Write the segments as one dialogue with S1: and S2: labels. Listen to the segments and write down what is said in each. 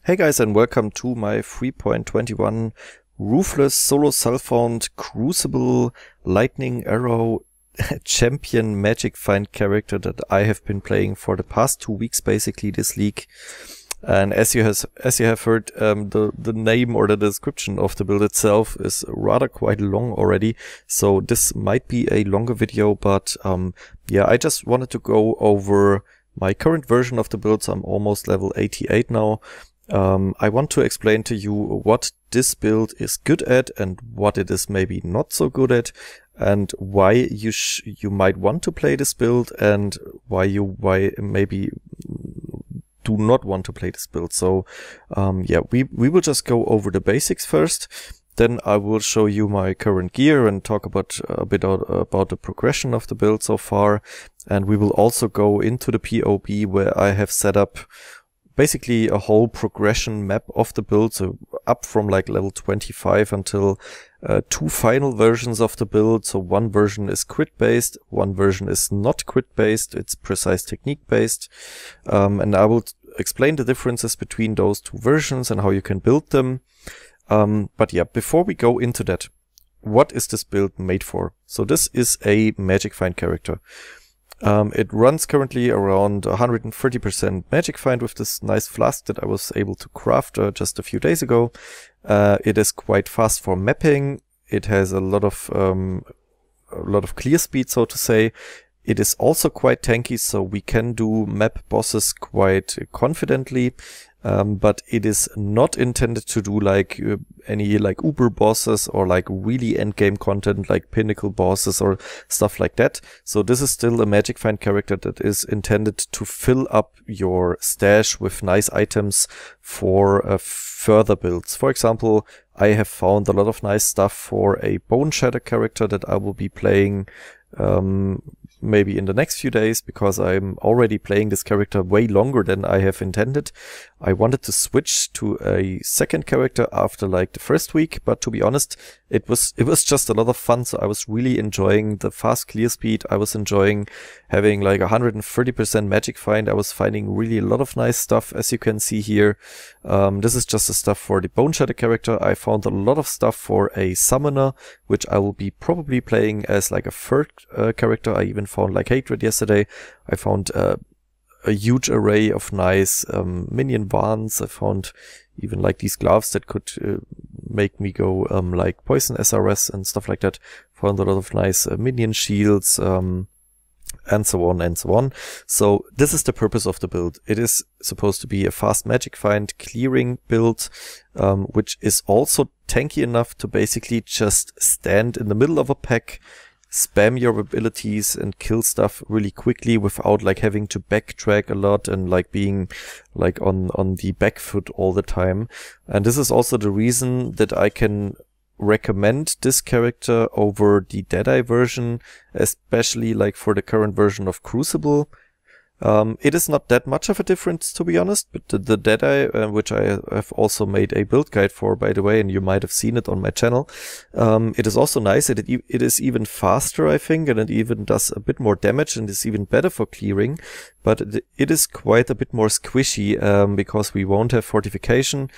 S1: Hey guys, and welcome to my 3.21 Roofless Solo Self-Found Crucible Lightning Arrow Champion Magic Find character that I have been playing for the past 2 weeks, basically, this league. And as you have heard, the name or the description of the build itself is rather quite long already, so this might be a longer video, but yeah, I just wanted to go over my current version of the build. So I'm almost level 88 now. I want to explain to you what this build is good at and what it is maybe not so good at, and why you might want to play this build and why maybe do not want to play this build. So yeah, we will just go over the basics first. Then I will show you my current gear and talk about a bit about the progression of the build so far. And we will also go into the POB, where I have set up basically a whole progression map of the build, so up from like level 25 until 2 final versions of the build. So one version is crit based, one version is not crit based, it's precise technique based, and I will explain the differences between those 2 versions and how you can build them. But yeah, before we go into that, what is this build made for? So this is a Magic Find character. It runs currently around 130% Magic Find with this nice flask that I was able to craft just a few days ago. It is quite fast for mapping. It has a lot of clear speed, so to say. It is also quite tanky, so we can do map bosses quite confidently. But it is not intended to do like any like uber bosses or like really endgame content like pinnacle bosses or stuff like that. So this is still a Magic Find character that is intended to fill up your stash with nice items for further builds. For example, I have found a lot of nice stuff for a Bone Shatter character that I will be playing maybe in the next few days, because I'm already playing this character way longer than I have intended. I wanted to switch to a second character after like the first week, but to be honest, it was just a lot of fun. So I was really enjoying the fast clear speed. I was enjoying having like 130% Magic Find. I was finding really a lot of nice stuff, as you can see here. This is just the stuff for the Bone Shatter character. I found a lot of stuff for a Summoner, which I will be probably playing as like a third character. I even found like Hatred yesterday. I found a huge array of nice minion wands. I found even like these gloves that could make me go like poison SRS and stuff like that. Found a lot of nice minion shields, and so on and so on. So this is the purpose of the build. It is supposed to be a fast Magic Find clearing build, which is also tanky enough to basically just stand in the middle of a pack, spam your abilities and kill stuff really quickly without like having to backtrack a lot and like being like on the back foot all the time. And this is also the reason that I can recommend this character over the Deadeye version, especially like for the current version of Crucible. It is not that much of a difference, to be honest, but the Deadeye, which I have also made a build guide for, by the way, and you might have seen it on my channel, it is also nice. It is even faster, I think, and it even does a bit more damage and is even better for clearing, but it is quite a bit more squishy, because we won't have fortification,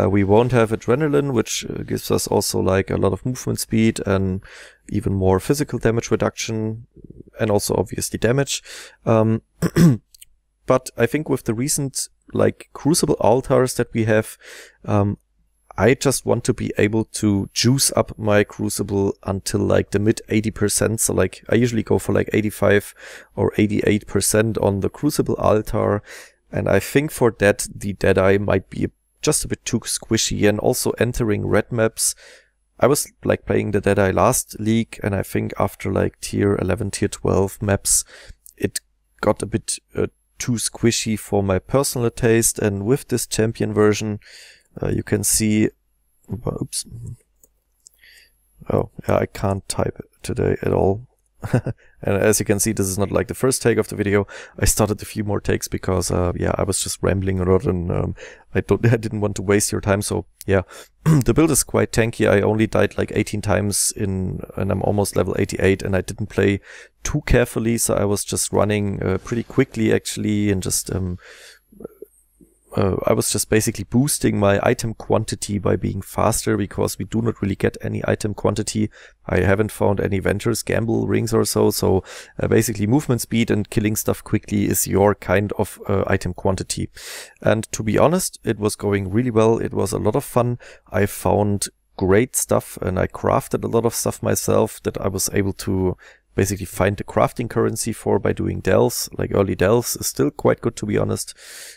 S1: we won't have adrenaline, which gives us also like a lot of movement speed and even more physical damage reduction, and also obviously damage. But I think with the recent like Crucible altars that we have, I just want to be able to juice up my Crucible until like the mid 80%. So like I usually go for like 85 or 88% on the Crucible altar. And I think for that, the Deadeye might be just a bit too squishy, and also entering red maps. I was like playing the Deadeye last league, and I think after like tier 11, tier 12 maps, it got a bit too squishy for my personal taste. And with this champion version, you can see, oops. Oh, yeah, I can't type today at all. And as you can see, this is not like the first take of the video. I started a few more takes because, yeah, I was just rambling a lot, and I didn't want to waste your time. So yeah, the build is quite tanky. I only died like 18 times and I'm almost level 88, and I didn't play too carefully. So I was just running pretty quickly actually, and just I was just basically boosting my item quantity by being faster, because we do not really get any item quantity. I haven't found any Venturous Gamble rings or so. So basically movement speed and killing stuff quickly is your kind of item quantity. And to be honest, it was going really well. It was a lot of fun. I found great stuff, and I crafted a lot of stuff myself that I was able to basically find the crafting currency for by doing delves. Like early delves is still quite good, to be honest.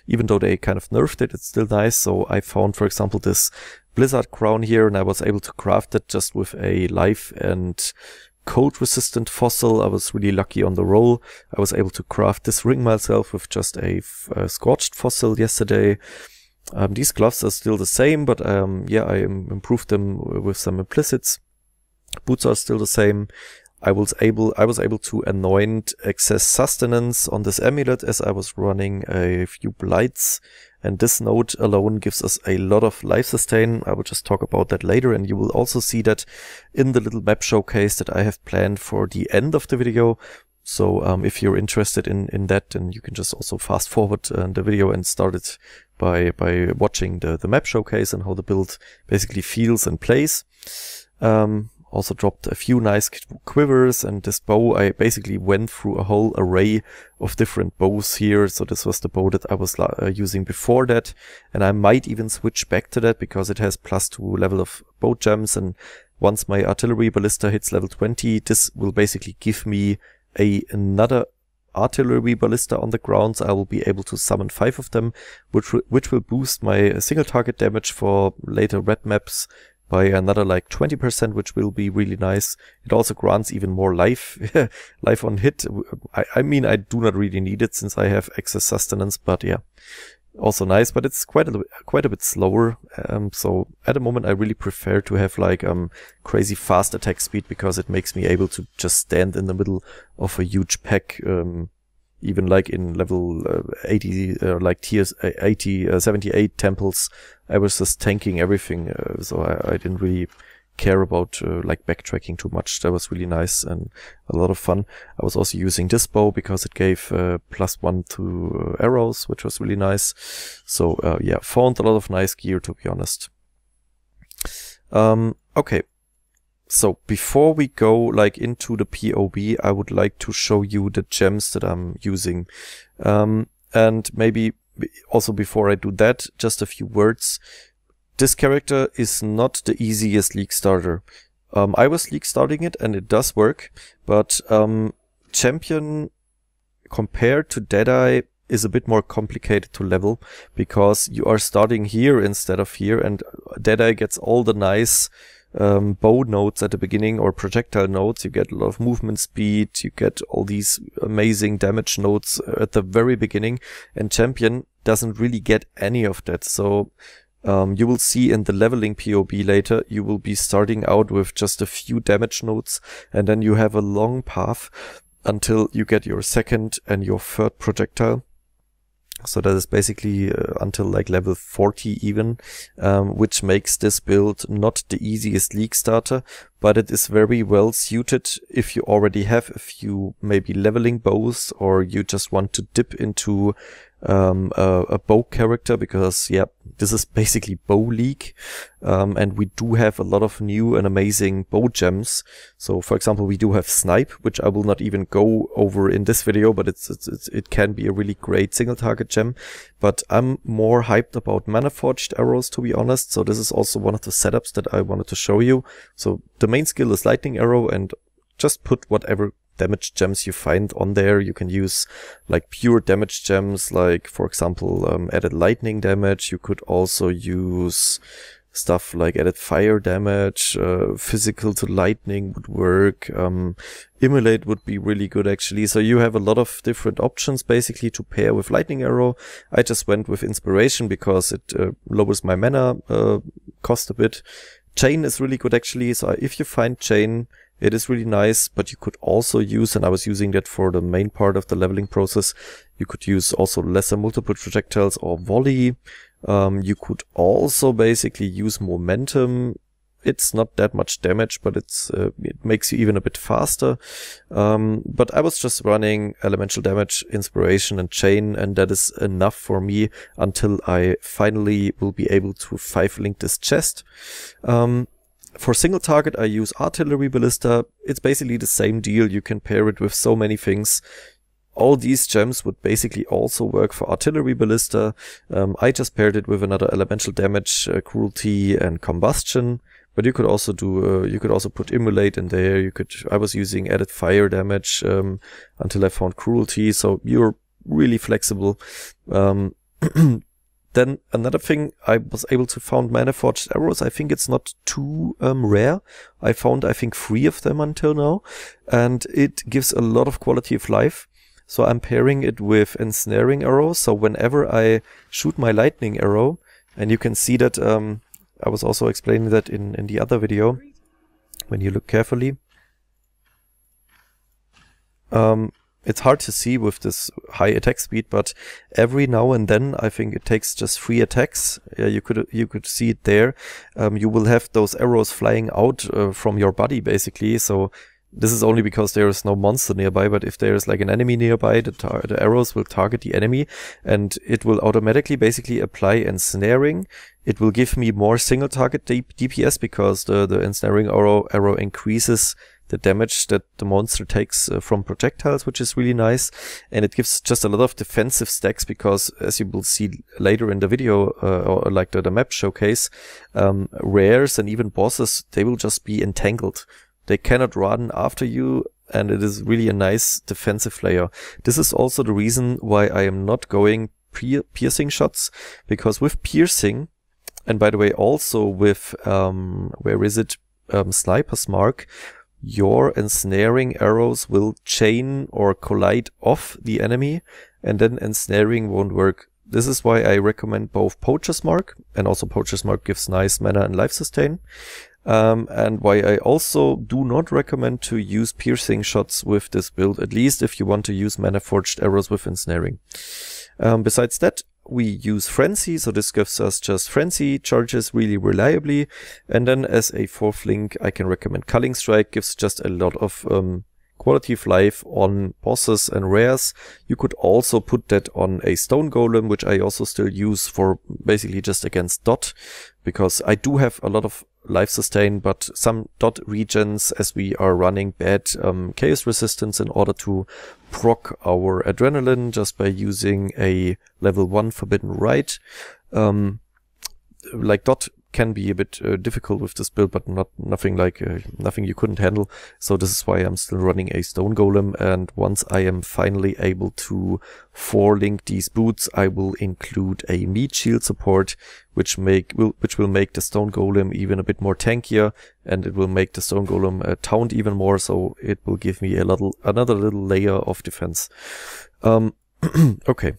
S1: Even though they kind of nerfed it, it's still nice. So I found, for example, this Blizzard crown here, and I was able to craft it just with a life and cold resistant fossil. I was really lucky on the roll. I was able to craft this ring myself with just a scorched fossil yesterday. These gloves are still the same, but yeah, I improved them with some implicits. Boots are still the same. I was able to anoint excess sustenance on this amulet as I was running a few blights, and this node alone gives us a lot of life sustain. I will just talk about that later, and you will also see that in the little map showcase that I have planned for the end of the video. So if you're interested in that, then you can just also fast forward the video and start it by watching the map showcase and how the build basically feels and plays. Also dropped a few nice quivers, and this bow, I basically went through a whole array of different bows here. So this was the bow that I was using before that, and I might even switch back to that because it has +2 level of bow gems, and once my artillery ballista hits level 20, this will basically give me another artillery ballista on the ground. So I will be able to summon 5 of them, which will boost my single target damage for later red maps by another like 20%, which will be really nice. It also grants even more life on hit. I mean, I do not really need it since I have excess sustenance, but yeah, also nice. But it's quite a bit slower. So at the moment, I really prefer to have like crazy fast attack speed, because it makes me able to just stand in the middle of a huge pack. Even like in level 80, like tiers 80, 78 temples, I was just tanking everything. So I didn't really care about like backtracking too much. That was really nice and a lot of fun. I was also using this bow because it gave +1 to arrows, which was really nice. So yeah, found a lot of nice gear, to be honest. Okay. So before we go like into the POB, I would like to show you the gems that I'm using. And maybe also before I do that, just a few words. This character is not the easiest League starter. I was League starting it and it does work, but Champion compared to Deadeye is a bit more complicated to level, because you are starting here instead of here, and Deadeye gets all the nice bow nodes at the beginning, or projectile nodes. You get a lot of movement speed, you get all these amazing damage nodes at the very beginning, and Champion doesn't really get any of that. So you will see in the leveling POB later, you will be starting out with just a few damage nodes, and then you have a long path until you get your second and your third projectile. So that is basically until like level 40 even, which makes this build not the easiest League starter, but it is very well suited if you already have a few maybe leveling bows, or you just want to dip into a bow character, because yeah, this is basically bow League, and we do have a lot of new and amazing bow gems. So for example, we do have Snipe, which I will not even go over in this video, but it can be a really great single target gem. But I'm more hyped about Mana Forged arrows, to be honest. So this is also one of the setups that I wanted to show you. So the main skill is Lightning Arrow, and just put whatever damage gems you find on there. You can use like pure damage gems, like for example added lightning damage. You could also use stuff like added fire damage, physical to lightning would work, Immolate would be really good actually. So you have a lot of different options basically to pair with Lightning Arrow. I just went with Inspiration because it lowers my mana cost a bit. Chain is really good actually, so if you find Chain, it is really nice, but you could also use, and I was using that for the main part of the leveling process, you could use also lesser multiple projectiles or volley. You could also basically use momentum It's not that much damage, but it makes you even a bit faster. But I was just running elemental damage, inspiration, and chain, and that is enough for me until I finally will be able to 5-link this chest. For single target, I use Artillery Ballista. It's basically the same deal. You can pair it with so many things. All these gems would basically also work for Artillery Ballista. I just paired it with another elemental damage, cruelty, and combustion. But you could also do, you could also put Immolate in there. I was using added fire damage until I found cruelty. So you're really flexible. Then another thing, I was able to find Mana Forged Arrows. I think it's not too rare. I found, I think, 3 of them until now, and it gives a lot of quality of life. So I'm pairing it with Ensnaring Arrows. So whenever I shoot my lightning arrow, and you can see that, I was also explaining that in the other video, when you look carefully. It's hard to see with this high attack speed, but every now and then, I think it takes just 3 attacks. Yeah, you could see it there. You will have those arrows flying out from your body, basically. So this is only because there is no monster nearby, but if there is like an enemy nearby, the arrows will target the enemy, and it will automatically basically apply ensnaring. It will give me more single target DPS because the ensnaring arrow increases the damage that the monster takes from projectiles, which is really nice. And it gives just a lot of defensive stacks because, as you will see later in the video, or like the map showcase, rares and even bosses, they will just be entangled. They cannot run after you, and it is really a nice defensive layer. This is also the reason why I am not going piercing shots, because with piercing, and by the way also with, where is it, Sniper's Mark, your ensnaring arrows will chain or collide off the enemy, and then ensnaring won't work. This is why I recommend both Poacher's Mark, and also Poacher's Mark gives nice mana and life sustain, and why I also do not recommend to use piercing shots with this build, at least if you want to use Mana Forged Arrows with ensnaring. Besides that, we use Frenzy, so this gives us just Frenzy charges really reliably. And then as a 4th link, I can recommend Culling Strike, gives just a lot of quality of life on bosses and rares. You could also put that on a Stone Golem, which I also still use for basically just against dot, because I do have a lot of life sustain, but some dot regions, as we are running bad chaos resistance in order to proc our adrenaline just by using a level 1 Forbidden Rite. Like dot can be a bit difficult with this build, but nothing you couldn't handle. So this is why I'm still running a Stone Golem, and once I am finally able to 4-link these boots, I will include a meat shield support, which will make the Stone Golem even a bit more tankier, and it will make the Stone Golem taunt even more, so it will give me another little layer of defense. Okay.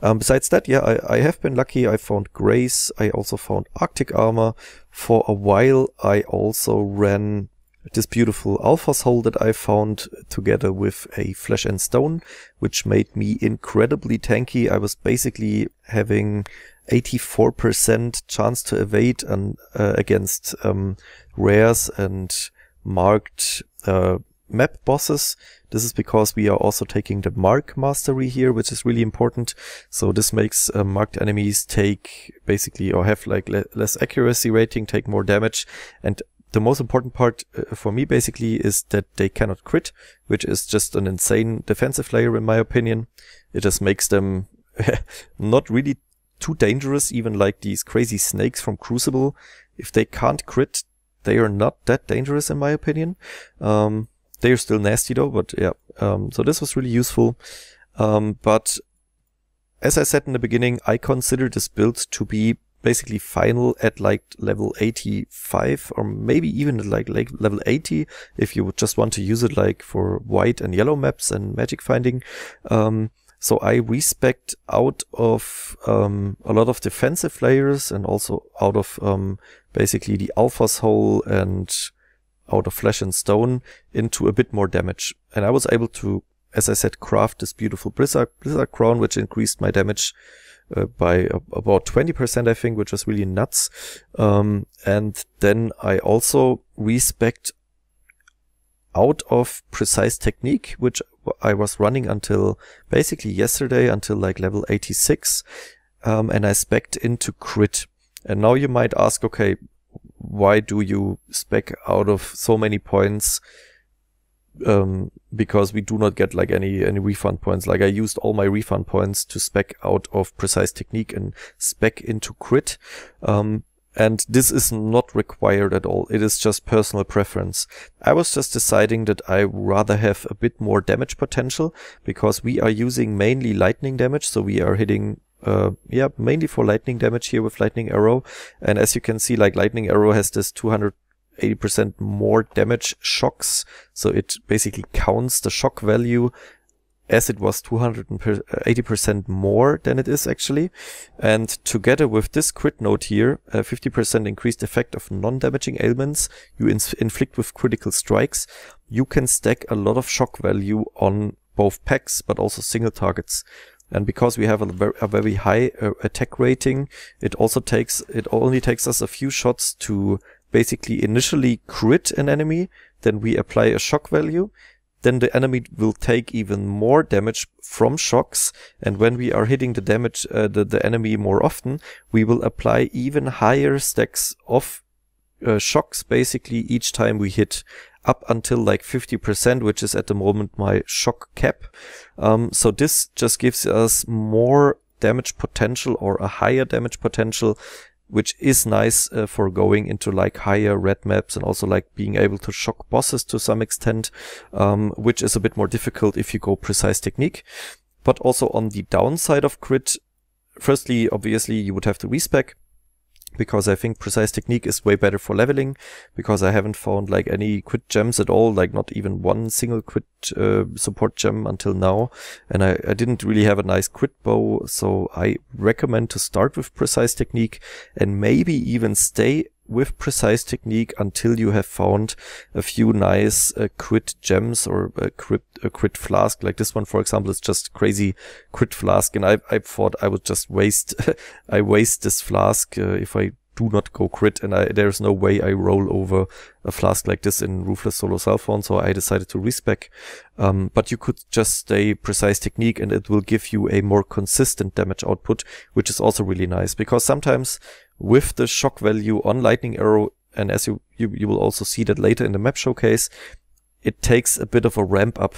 S1: Besides that, yeah, I have been lucky. I found Grace. I also found Arctic Armor. For a while, I also ran this beautiful Alpha Soul that I found together with a Flesh and Stone, which made me incredibly tanky. I was basically having 84% chance to evade against rares and marked map bosses. This is because we are also taking the Mark Mastery here, which is really important. So this makes marked enemies take basically, or have like less accuracy rating, take more damage. And the most important part for me basically is that they cannot crit, which is just an insane defensive layer in my opinion. It just makes them not really too dangerous, even like these crazy snakes from Crucible. If they can't crit, they are not that dangerous in my opinion. They are still nasty though, but yeah. So this was really useful. But as I said in the beginning, I consider this build to be basically final at like level 85, or maybe even at like level 80 if you would just want to use it like for white and yellow maps and magic finding. So I respect out of a lot of defensive layers, and also out of basically the Alpha Soul and out of Flesh and Stone into a bit more damage. And I was able to, as I said, craft this beautiful Blizzard Crown, which increased my damage by about 20%, I think, which was really nuts. And then I also respect out of Precise Technique, which I was running until basically yesterday, until like level 86, and I spec'd into crit. And now you might ask, okay, why do you spec out of so many points? Because we do not get like any refund points. Like I used all my refund points to spec out of Precise Technique and spec into crit. And this is not required at all. It is just personal preference. I was just deciding that I rather have a bit more damage potential, because we are using mainly lightning damage. So we are hitting, mainly for lightning damage here with Lightning Arrow. And as you can see, like Lightning Arrow has this 280% more damage shocks. So it basically counts the shock value as it was 280% more than it is actually. And together with this crit node here, 50% increased effect of non-damaging ailments you inflict with critical strikes, you can stack a lot of shock value on both packs, but also single targets. And because we have a very high attack rating, it only takes us a few shots to basically initially crit an enemy, then we apply a shock value. Then the enemy will take even more damage from shocks, and when we are hitting the damage, the enemy more often, we will apply even higher stacks of shocks basically each time we hit, up until like 50%, which is at the moment my shock cap. So this just gives us more damage potential, or a higher damage potential, which is nice for going into like higher red maps, and also like being able to shock bosses to some extent, which is a bit more difficult if you go Precise Technique. But also on the downside of crit, firstly, obviously you would have to respec, because I think Precise Technique is way better for leveling, because I haven't found like any crit gems at all, like not even one single crit support gem until now. And I didn't really have a nice crit bow, so I recommend to start with Precise Technique and maybe even stay with Precise Technique until you have found a few nice crit gems, or a crit flask. Like this one, for example, is just crazy crit flask, and I thought I would just waste I waste this flask if I do not go crit, and there's no way I roll over a flask like this in Ruthless Solo Cellphone, so I decided to respec. But you could just stay Precise Technique, and it will give you a more consistent damage output, which is also really nice, because sometimes with the shock value on Lightning Arrow, and as you will also see that later in the map showcase, it takes a bit of a ramp up.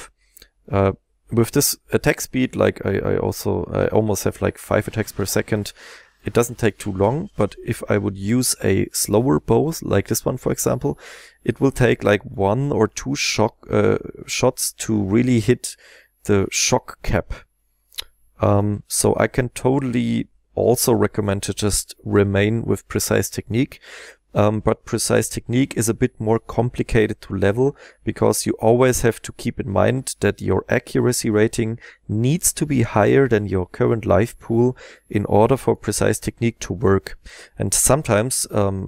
S1: With this attack speed, like I almost have like 5 attacks per second, it doesn't take too long. But if I would use a slower bow, like this one for example, it will take like 1 or 2 shots to really hit the shock cap. So I can totally also recommend to just remain with Precise Technique. But Precise Technique is a bit more complicated to level, because you always have to keep in mind that your accuracy rating needs to be higher than your current life pool in order for Precise Technique to work. And sometimes,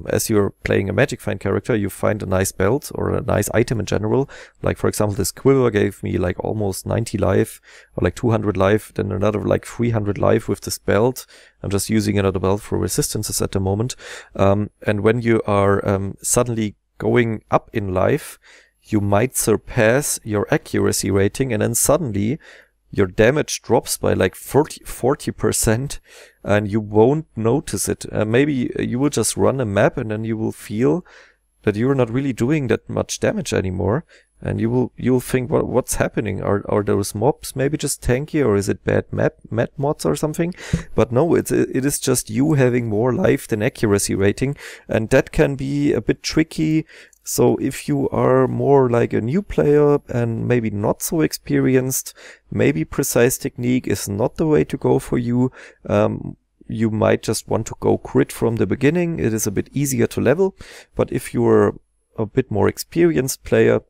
S1: as you're playing a Magic Find character, you find a nice belt or a nice item in general. Like for example, this quiver gave me like almost 90 life, or like 200 life, then another like 300 life with this belt. I'm just using another belt for resistances at the moment. And when you are suddenly going up in life, you might surpass your accuracy rating, and then suddenly your damage drops by like 40%, and you won't notice it. Maybe you will just run a map, and then you will feel that you're not really doing that much damage anymore. And you'll think, what's happening? Are those mobs maybe just tanky, or is it bad map mods or something? But no, it is just you having more life than accuracy rating, and that can be a bit tricky. So if you are more like a new player and maybe not so experienced, maybe Precise Technique is not the way to go for you. You might just want to go crit from the beginning. It is a bit easier to level. But if you're a bit more experienced player,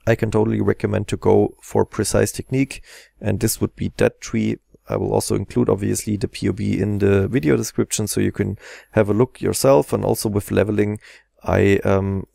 S1: I can totally recommend to go for Precise Technique, and this would be that tree. I will also include obviously the POV in the video description, so you can have a look yourself. And also with leveling, I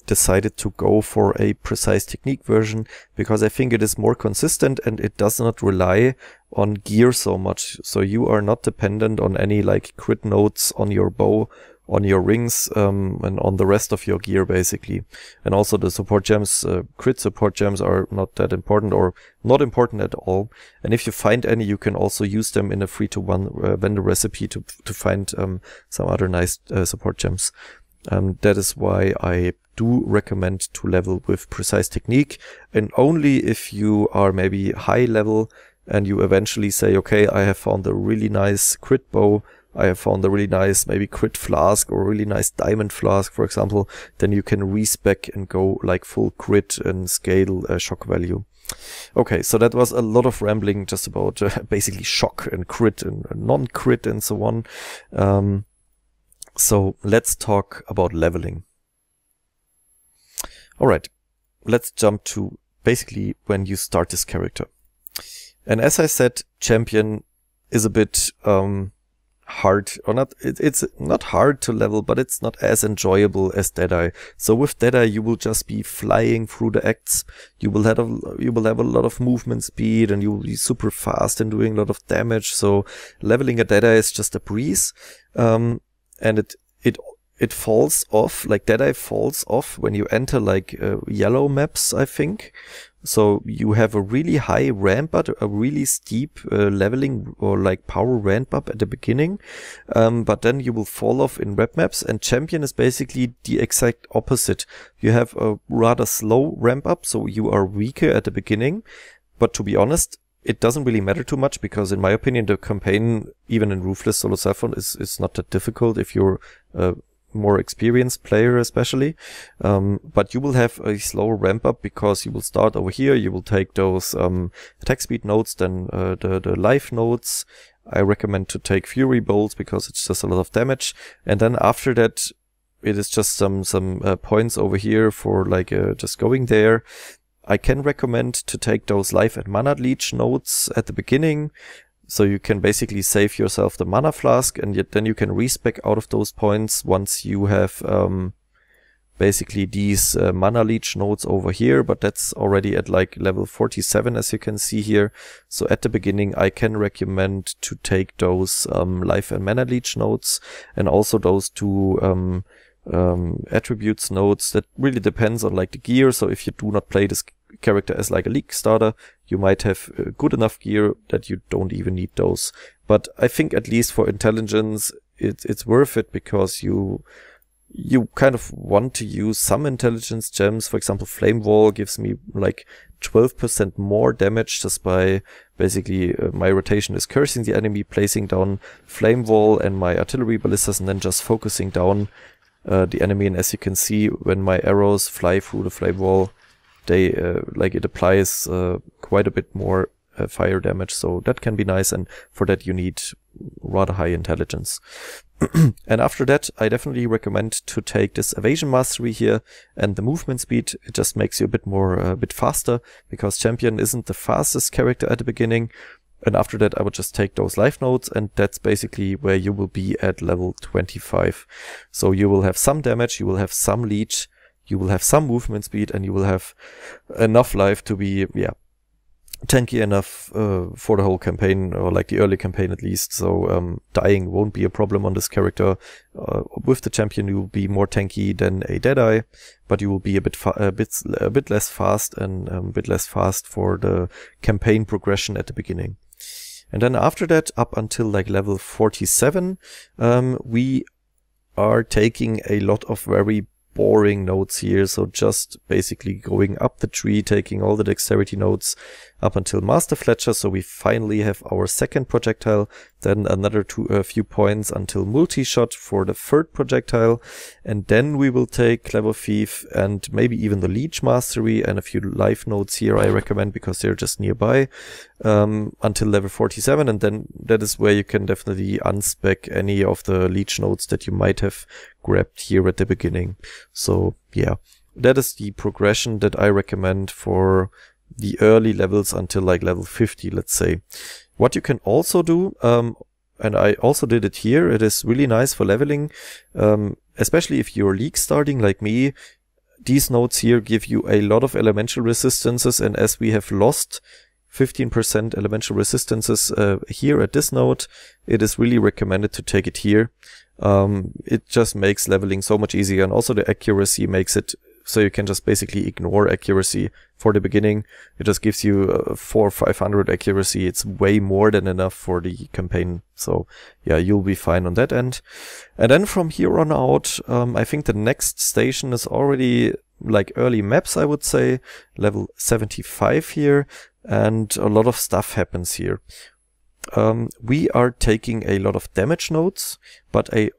S1: decided to go for a Precise Technique version, because I think it is more consistent and it does not rely on gear so much. So you are not dependent on any like crit nodes on your bow, on your rings, and on the rest of your gear basically. And also the support gems, crit support gems are not that important, or not important at all. And if you find any, you can also use them in a 3-to-1 vendor recipe to find some other nice support gems. That is why I do recommend to level with Precise Technique, and only if you are maybe high level and you eventually say, okay, I have found a really nice crit bow, I have found a really nice maybe crit flask or a really nice diamond flask, for example, then you can respec and go like full crit and scale shock value. Okay, so that was a lot of rambling just about basically shock and crit and non-crit and so on. So let's talk about leveling. Alright, let's jump to basically when you start this character. And as I said, Champion is a bit hard, or not, it's not hard to level, but it's not as enjoyable as Deadeye. So with Deadeye you will just be flying through the acts, you will have a lot of movement speed, and you will be super fast and doing a lot of damage. So leveling a Deadeye is just a breeze, and it falls off, like Deadeye falls off when you enter like yellow maps, I think. So you have a really high ramp up, a really steep leveling or like power ramp up at the beginning, but then you will fall off in red maps. And Champion is basically the exact opposite. You have a rather slow ramp up, so you are weaker at the beginning, but to be honest, it doesn't really matter too much, because in my opinion the campaign, even in Ruthless Solo Saffron, is not that difficult if you're more experienced player especially, but you will have a slower ramp up because you will start over here, you will take those attack speed nodes, then the life nodes. I recommend to take Fury Bolts because it's just a lot of damage, and then after that it is just some points over here for like just going there. I can recommend to take those life and mana leech nodes at the beginning, so you can basically save yourself the mana flask, and then you can respec out of those points once you have basically these mana leech nodes over here, but that's already at like level 47 as you can see here. So at the beginning I can recommend to take those life and mana leech nodes, and also those two attributes nodes. That really depends on like the gear. So if you do not play this character as like a league starter, you might have good enough gear that you don't even need those. But I think at least for intelligence it's worth it, because you kind of want to use some intelligence gems. For example, Flame Wall gives me like 12% more damage just by basically my rotation is cursing the enemy, placing down Flame Wall and my artillery ballistas, and then just focusing down the enemy. And as you can see, when my arrows fly through the Flame Wall, they like it applies quite a bit more fire damage, so that can be nice, and for that you need rather high intelligence. And after that I definitely recommend to take this evasion mastery here and the movement speed. It just makes you a bit faster, because Champion isn't the fastest character at the beginning. And after that I would just take those life nodes, and that's basically where you will be at level 25. So you will have some damage, you will have some leech, you will have some movement speed, and you will have enough life to be, yeah, tanky enough for the whole campaign, or like the early campaign at least. So dying won't be a problem on this character. With the Champion you will be more tanky than a Deadeye, but you will be a bit less fast, and a bit less fast for the campaign progression at the beginning. And then after that, up until like level 47, we are taking a lot of very boring nodes here. So just basically going up the tree, taking all the dexterity nodes up until Master Fletcher. So we finally have our second projectile, then another few points until multi-shot for the third projectile, and then we will take Clever Thief and maybe even the Leech Mastery and a few life nodes here I recommend, because they're just nearby, until level 47, and then that is where you can definitely unspec any of the Leech nodes that you might have grabbed here at the beginning. So yeah, that is the progression that I recommend for the early levels until like level 50, let's say. What you can also do, and I also did it here, it is really nice for leveling, especially if you're league starting like me. These nodes here give you a lot of elemental resistances, and as we have lost 15% elemental resistances here at this node, it is really recommended to take it here. It just makes leveling so much easier, and also the accuracy makes it so you can just basically ignore accuracy for the beginning. It just gives you 400 or 500 accuracy. It's way more than enough for the campaign. So yeah, you'll be fine on that end. And then from here on out, I think the next station is already like early maps, I would say, level 75 here, and a lot of stuff happens here. We are taking a lot of damage nodes, but a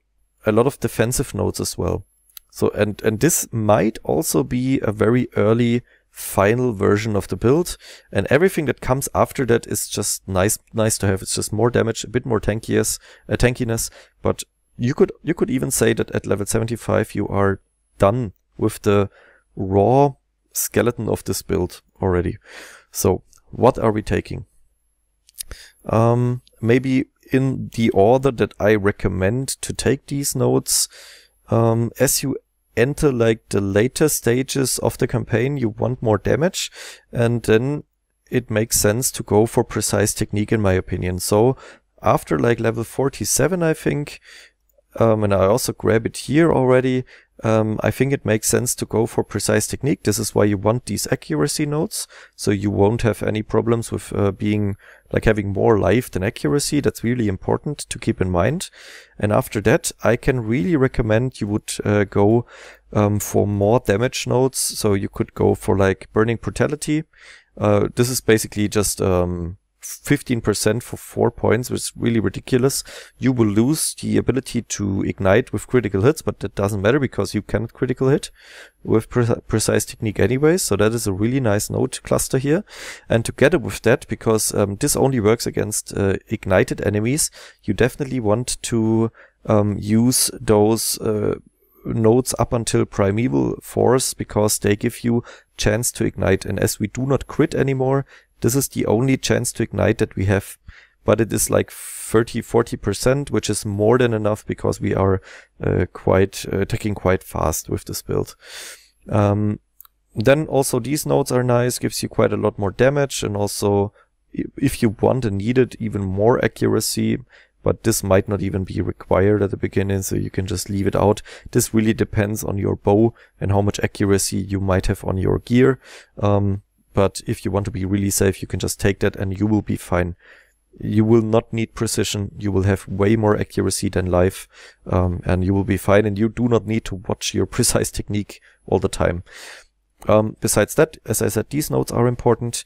S1: lot of defensive nodes as well. So, and this might also be a very early final version of the build, and everything that comes after that is just nice to have. It's just more damage, a bit more tankiness, but you could even say that at level 75 you are done with the raw skeleton of this build already. So what are we taking? Maybe in the order that I recommend to take these nodes. As you enter like the later stages of the campaign, you want more damage, and then it makes sense to go for precise technique, in my opinion. So after like level 47, I think, and I also grab it here already, I think it makes sense to go for precise technique. This is why you want these accuracy nodes, so you won't have any problems with being like having more life than accuracy. That's really important to keep in mind. And after that, I can really recommend you would go for more damage nodes. So you could go for like Burning Brutality. This is basically just 15% for 4 points, which is really ridiculous. You will lose the ability to ignite with critical hits, but that doesn't matter because you cannot critical hit with precise technique anyway. So that is a really nice node cluster here. And together with that, because this only works against ignited enemies, you definitely want to use those nodes up until Primeval Force, because they give you chance to ignite. And as we do not crit anymore, this is the only chance to ignite that we have, but it is like 30-40%, which is more than enough because we are attacking quite fast with this build. Then also these nodes are nice, gives you quite a lot more damage, and also if you want and need it, even more accuracy, but this might not even be required at the beginning, so you can just leave it out. This really depends on your bow and how much accuracy you might have on your gear. But if you want to be really safe, you can just take that and you will be fine. You will not need precision. You will have way more accuracy than life, and you will be fine. And you do not need to watch your precise technique all the time. Besides that, as I said, these nodes are important.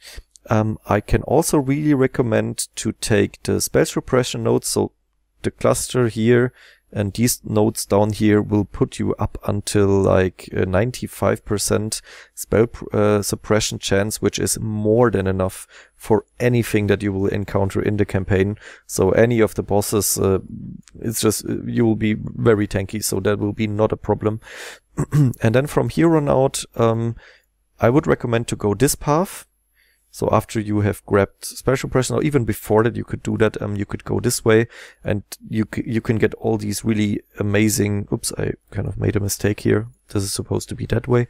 S1: I can also really recommend to take the spell suppression nodes. So the cluster here and these nodes down here will put you up until like 95% spell suppression chance, which is more than enough for anything that you will encounter in the campaign. So any of the bosses, it's just, you will be very tanky, so that will be not a problem. And then from here on out, I would recommend to go this path. So after you have grabbed special person, or even before that, you could do that. You could go this way, and you can get all these really amazing. Oops, I kind of made a mistake here. This is supposed to be that way.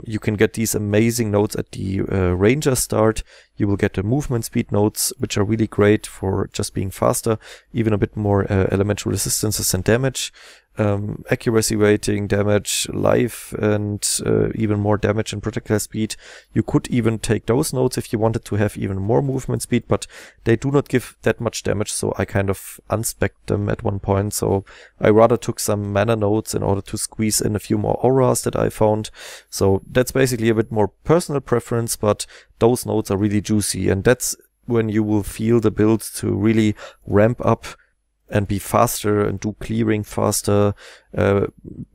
S1: You can get these amazing nodes at the ranger start. You will get the movement speed nodes, which are really great for just being faster. Even a bit more elemental resistances and damage. Accuracy rating, damage, life, and even more damage and projectile speed. You could even take those nodes if you wanted to have even more movement speed, but they do not give that much damage, so I kind of unspec'd them at one point. So I rather took some mana nodes in order to squeeze in a few more auras that I found. So that's basically a bit more personal preference, but those nodes are really juicy, and that's when you will feel the build to really ramp up and be faster and do clearing faster.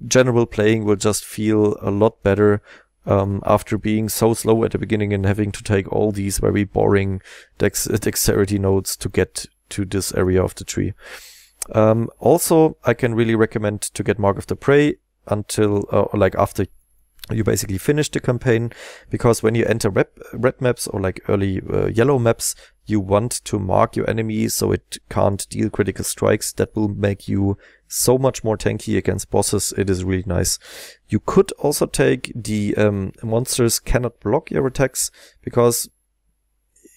S1: General playing will just feel a lot better after being so slow at the beginning and having to take all these very boring dexterity nodes to get to this area of the tree. Also, I can really recommend to get Mark of the Prey until like after you basically finish the campaign, because when you enter red maps or like early yellow maps, you want to mark your enemy so it can't deal critical strikes. That will make you so much more tanky against bosses. It is really nice. You could also take the monsters cannot block your attacks, because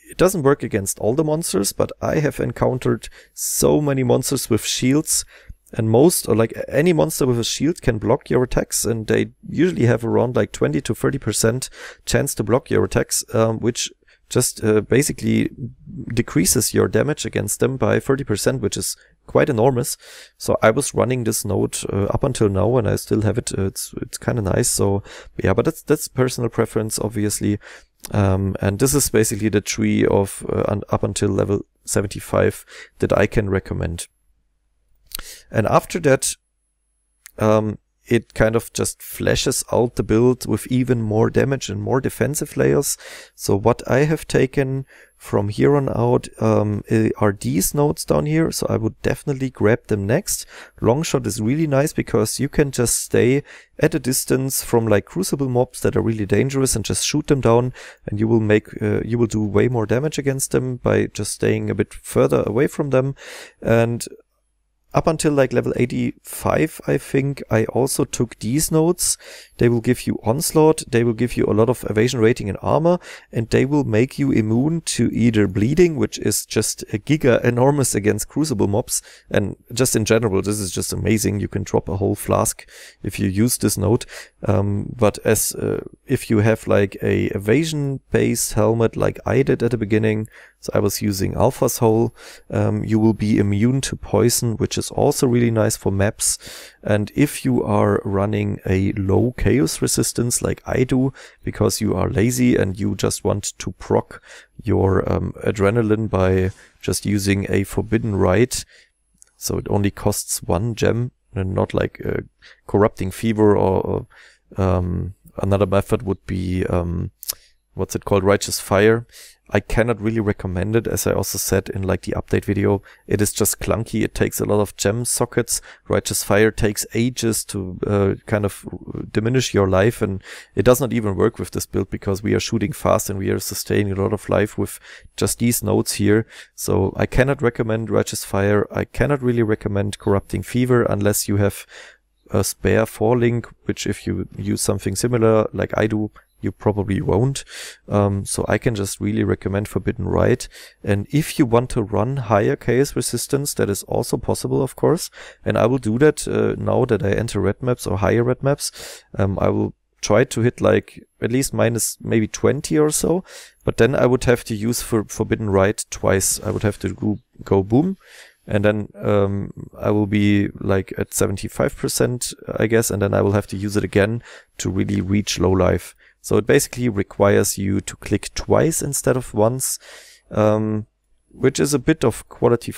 S1: it doesn't work against all the monsters, but I have encountered so many monsters with shields, and most, or like any monster with a shield can block your attacks, and they usually have around like 20 to 30% chance to block your attacks, which just basically decreases your damage against them by 30%, which is quite enormous. So I was running this node up until now, and I still have it. It's kind of nice. So yeah, but that's personal preference, obviously. And this is basically the tree of up until level 75 that I can recommend. And after that, it kind of just fleshes out the build with even more damage and more defensive layers. So what I have taken from here on out are these nodes down here. So I would definitely grab them next. Longshot is really nice because you can just stay at a distance from like crucible mobs that are really dangerous and just shoot them down, and you will do way more damage against them by just staying a bit further away from them. And up until like level 85, I think, I also took these nodes. They will give you onslaught, they will give you a lot of evasion rating and armor, and they will make you immune to either bleeding, which is just a giga enormous against crucible mobs, and just in general, this is just amazing. You can drop a whole flask if you use this node. But as if you have like a evasion based helmet like I did at the beginning, so I was using Alpha Soul, you will be immune to poison, which is also really nice for maps. And if you are running a low chaos resistance like I do, because you are lazy and you just want to proc your adrenaline by just using a forbidden rite, so it only costs 1 gem and not like corrupting fever, or another method would be what's it called, righteous fire. I cannot really recommend it, as I also said in like the update video. It is just clunky. It takes a lot of gem sockets. Righteous Fire takes ages to kind of diminish your life, and it does not even work with this build because we are shooting fast and we are sustaining a lot of life with just these nodes here. So I cannot recommend Righteous Fire. I cannot really recommend Corrupting Fever unless you have a spare 4-link, which if you use something similar like I do, you probably won't. So I can just really recommend Forbidden Rite. And if you want to run higher chaos resistance, that is also possible, of course. And I will do that now that I enter red maps or higher red maps. I will try to hit like at least minus maybe 20 or so. But then I would have to use Forbidden Rite twice. I would have to go boom. And then I will be like at 75%, I guess. And then I will have to use it again to really reach low life. So it basically requires you to click twice instead of once, which is a bit of quality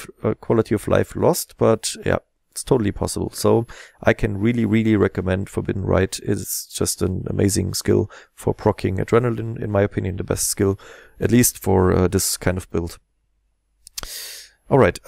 S1: of life lost, but yeah, it's totally possible. So I can really, really recommend Forbidden Rite. It's just an amazing skill for proccing adrenaline, in my opinion, the best skill, at least for this kind of build. All right.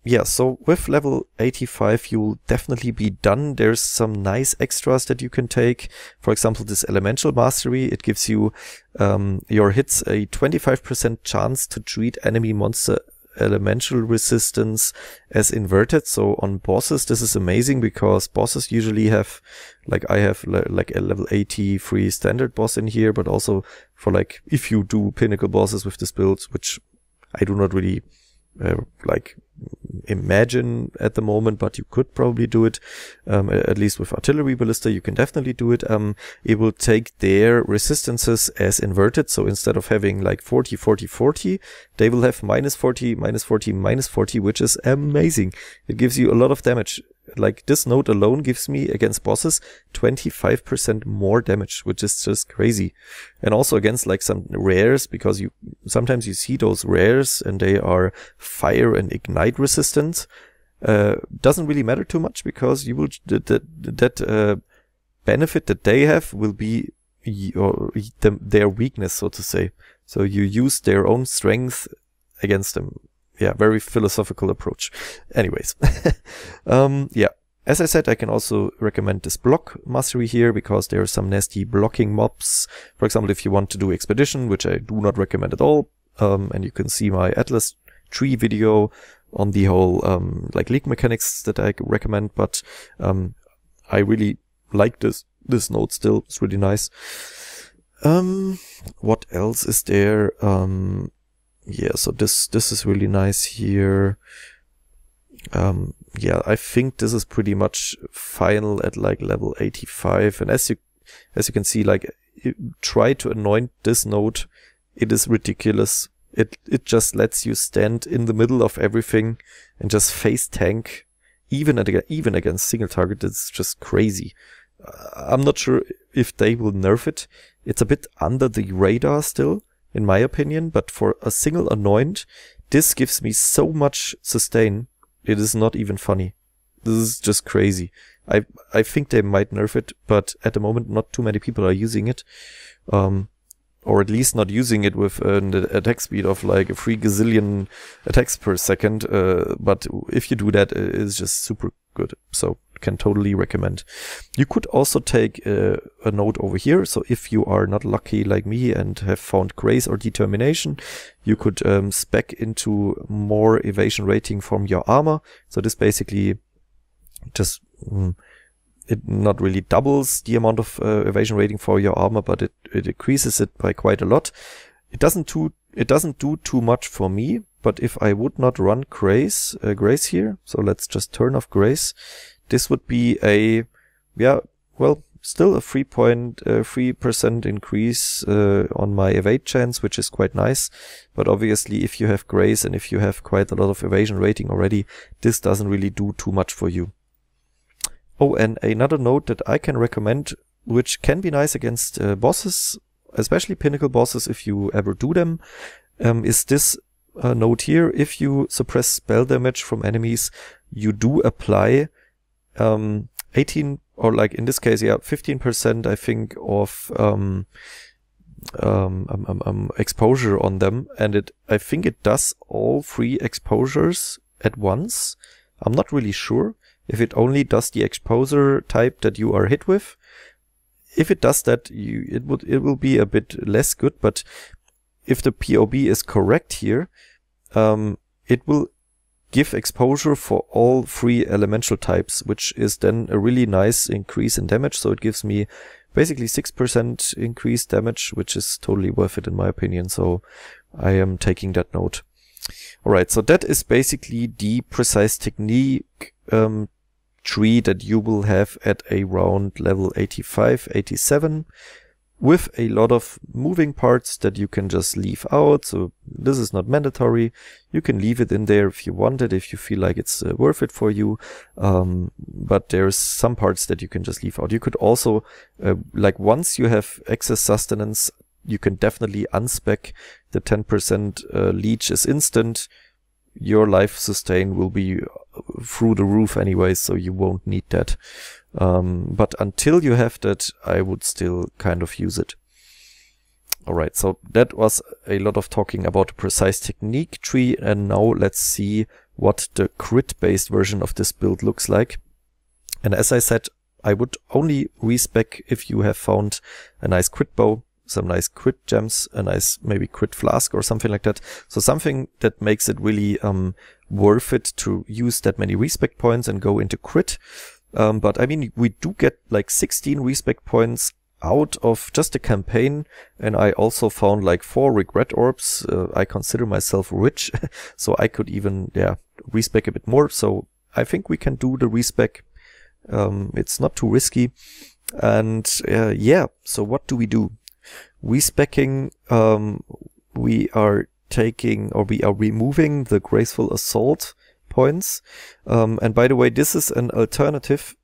S1: Yeah, so with level 85, you'll definitely be done. There's some nice extras that you can take. For example, this Elemental Mastery. It gives you your hits a 25% chance to treat enemy monster elemental resistance as inverted. So on bosses, this is amazing because bosses usually have, like I have like a level 83 standard boss in here, but also for like, if you do pinnacle bosses with this build, which I do not really like imagine at the moment, but you could probably do it, at least with Artillery Ballista, you can definitely do it. It will take their resistances as inverted, so instead of having like 40, 40, 40, they will have minus 40, minus 40, minus 40, which is amazing. It gives you a lot of damage. Like this node alone gives me against bosses 25% more damage, which is just crazy. And also against like some rares, because sometimes you see those rares and they are fire and ignite resistant. Doesn't really matter too much because you will that benefit that they have will be their weakness, so to say. So you use their own strength against them. Yeah, very philosophical approach. Anyways, yeah, as I said, I can also recommend this block mastery here because there are some nasty blocking mobs. For example, if you want to do expedition, which I do not recommend at all, and you can see my Atlas tree video on the whole like league mechanics that I recommend. But I really like this node still. It's really nice. What else is there? yeah, so this is really nice here. Yeah, I think this is pretty much final at like level 85. And as you can see, like, try to anoint this node. It is ridiculous. It just lets you stand in the middle of everything and just face tank, even against single target. It's just crazy. I'm not sure if they will nerf it. It's a bit under the radar still, in my opinion, but for a single anoint, this gives me so much sustain. It is not even funny. This is just crazy. I think they might nerf it, but at the moment not too many people are using it. Or at least not using it with an attack speed of like 3 gazillion attacks per second. But if you do that, it's just super good. So can totally recommend. You could also take a node over here. So if you are not lucky like me and have found Grace or Determination, you could spec into more evasion rating from your armor. So this basically just it not really doubles the amount of evasion rating for your armor, but it increases it by quite a lot. It doesn't do too much for me, but if I would not run Grace here, so let's just turn off Grace, this would be a, yeah, well, still a 3.3% increase on my evade chance, which is quite nice. But obviously, if you have Grace and if you have quite a lot of evasion rating already, this doesn't really do too much for you. Oh, and another node that I can recommend, which can be nice against bosses, especially pinnacle bosses if you ever do them, is this node here. If you suppress spell damage from enemies, you do apply 18, or like in this case, yeah, 15% I think of exposure on them, and I think it does all 3 exposures at once. I'm not really sure if it only does the exposure type that you are hit with. If it does that, it will be a bit less good, but if the POB is correct here, it will give exposure for all 3 elemental types, which is then a really nice increase in damage. So it gives me basically 6% increased damage, which is totally worth it in my opinion. So I am taking that node. Alright, so that is basically the precise technique tree that you will have at around level 85, 87, with a lot of moving parts that you can just leave out. So this is not mandatory. You can leave it in there if you want it, if you feel like it's worth it for you. But there's some parts that you can just leave out. You could also, like once you have excess sustenance, you can definitely unspec the 10% leech is instant. Your life sustain will be through the roof anyway, so you won't need that. But until you have that, I would still kind of use it. Alright, so that was a lot of talking about the precise technique tree, and now let's see what the crit-based version of this build looks like. And as I said, I would only respec if you have found a nice crit bow, some nice crit gems, a nice maybe crit flask or something like that. So something that makes it really worth it to use that many respec points and go into crit. But I mean, we do get like 16 respec points out of just a campaign, and I also found like 4 regret orbs. I consider myself rich, so I could even, yeah, respec a bit more. So I think we can do the respec. It's not too risky. And yeah, so what do? Respecking, we are taking, or we are removing the Graceful Assault points. And by the way, this is an alternative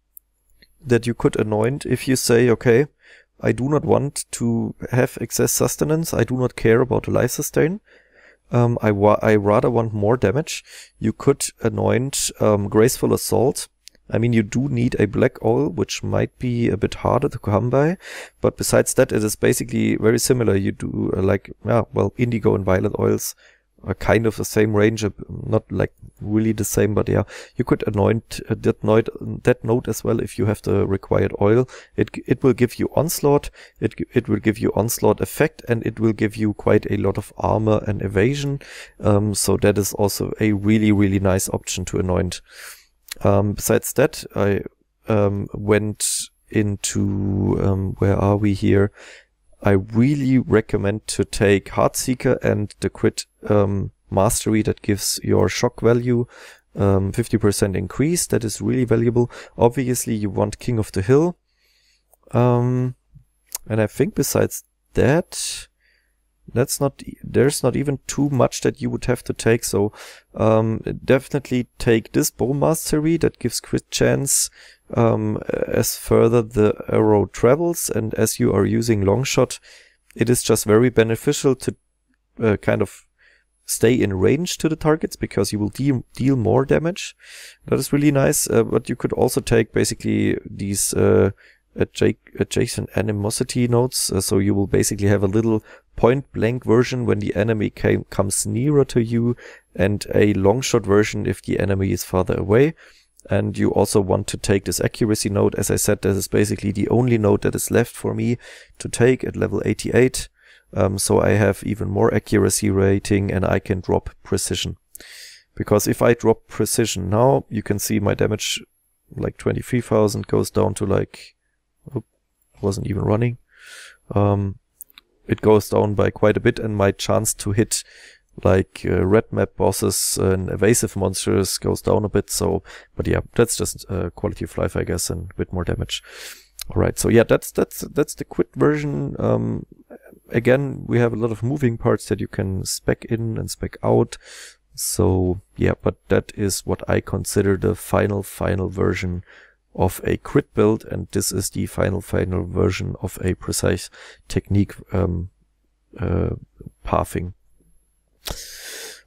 S1: that you could anoint if you say, okay, I do not want to have excess sustenance. I do not care about the life sustain. I rather want more damage. You could anoint Graceful Assault. I mean, you do need a black oil, which might be a bit harder to come by, but besides that, it is basically very similar. You do like, yeah, well, indigo and violet oils are kind of the same range, not like really the same, but yeah, you could anoint that node as well if you have the required oil. It will give you onslaught, it will give you onslaught effect, and it will give you quite a lot of armor and evasion. So that is also a really, really nice option to anoint. Besides that, I went into, where are we here? I really recommend to take Heartseeker and the crit mastery that gives your shock value 50% increase. That is really valuable. Obviously you want King of the Hill, and I think besides that, there's not even too much that you would have to take. So definitely take this Bow Mastery that gives crit chance as further the arrow travels, and as you are using Longshot, it is just very beneficial to kind of stay in range to the targets, because you will deal more damage. That is really nice. But you could also take basically these adjacent animosity nodes, so you will basically have a little point blank version when the enemy comes nearer to you, and a long shot version if the enemy is farther away. And you also want to take this accuracy node. As I said, this is basically the only node that is left for me to take at level 88. So I have even more accuracy rating, and I can drop precision. Because if I drop precision now, you can see my damage, like 23,000, goes down to like, wasn't even running. It goes down by quite a bit, and my chance to hit like red map bosses and evasive monsters goes down a bit. So, but yeah, that's just quality of life, I guess, and a bit more damage. All right, so yeah, that's the quit version. Again, we have a lot of moving parts that you can spec in and spec out. So yeah, but that is what I consider the final version of a crit build, and this is the final version of a precise technique pathing.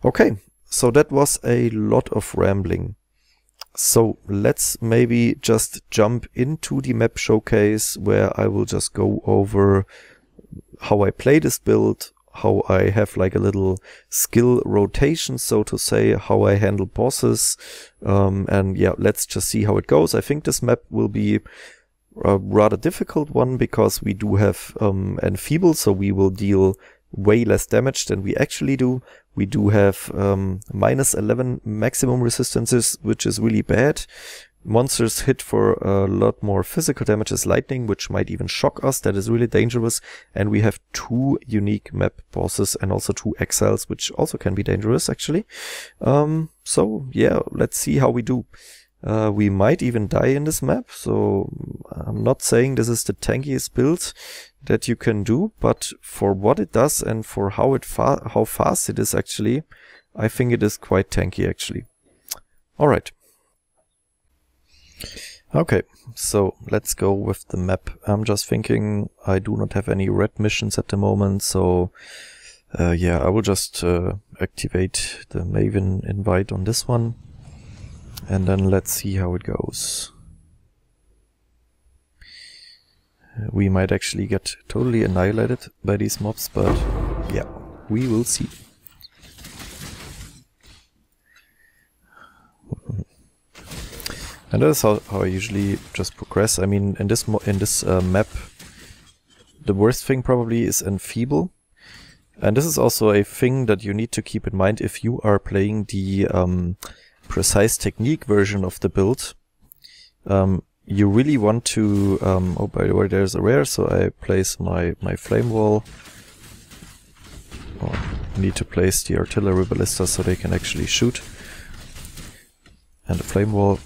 S1: Okay, so that was a lot of rambling. So let's maybe just jump into the map showcase, where I will just go over how I play this build, how I have like a little skill rotation, so to say, how I handle bosses, and yeah, let's just see how it goes. I think this map will be a rather difficult one, because we do have Enfeeble, so we will deal way less damage than we actually do. We do have -11 maximum resistances, which is really bad. Monsters hit for a lot more physical damage as lightning, which might even shock us. That is really dangerous. And we have 2 unique map bosses and also 2 exiles, which also can be dangerous, actually. So yeah, let's see how we do. We might even die in this map, so I'm not saying this is the tankiest build that you can do, but for what it does and for how fast it is, actually, I think it is quite tanky, actually. Alright. Okay, so let's go with the map. I'm just thinking I do not have any red missions at the moment, so yeah, I will just activate the Maven invite on this one. And then let's see how it goes. We might actually get totally annihilated by these mobs, but yeah, we will see. And that's how I usually just progress. I mean, in this map, the worst thing probably is Enfeeble. And this is also a thing that you need to keep in mind if you are playing the precise technique version of the build. You really want to oh, by the way, there's a rare, so I place my flame wall. Oh, I need to place the artillery ballista so they can actually shoot, and the flame wall.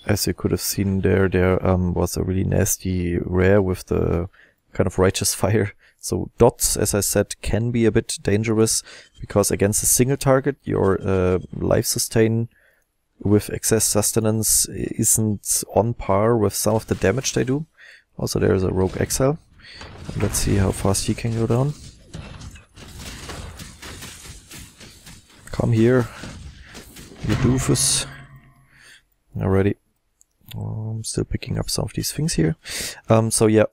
S1: As you could have seen there was a really nasty rare with the kind of righteous fire. So dots, as I said, can be a bit dangerous, because against a single target, your life sustain with excess sustenance isn't on par with some of the damage they do. Also, there's a rogue exile. Let's see how fast he can go down. Come here, you doofus. Alrighty. I'm still picking up some of these things here. So yeah.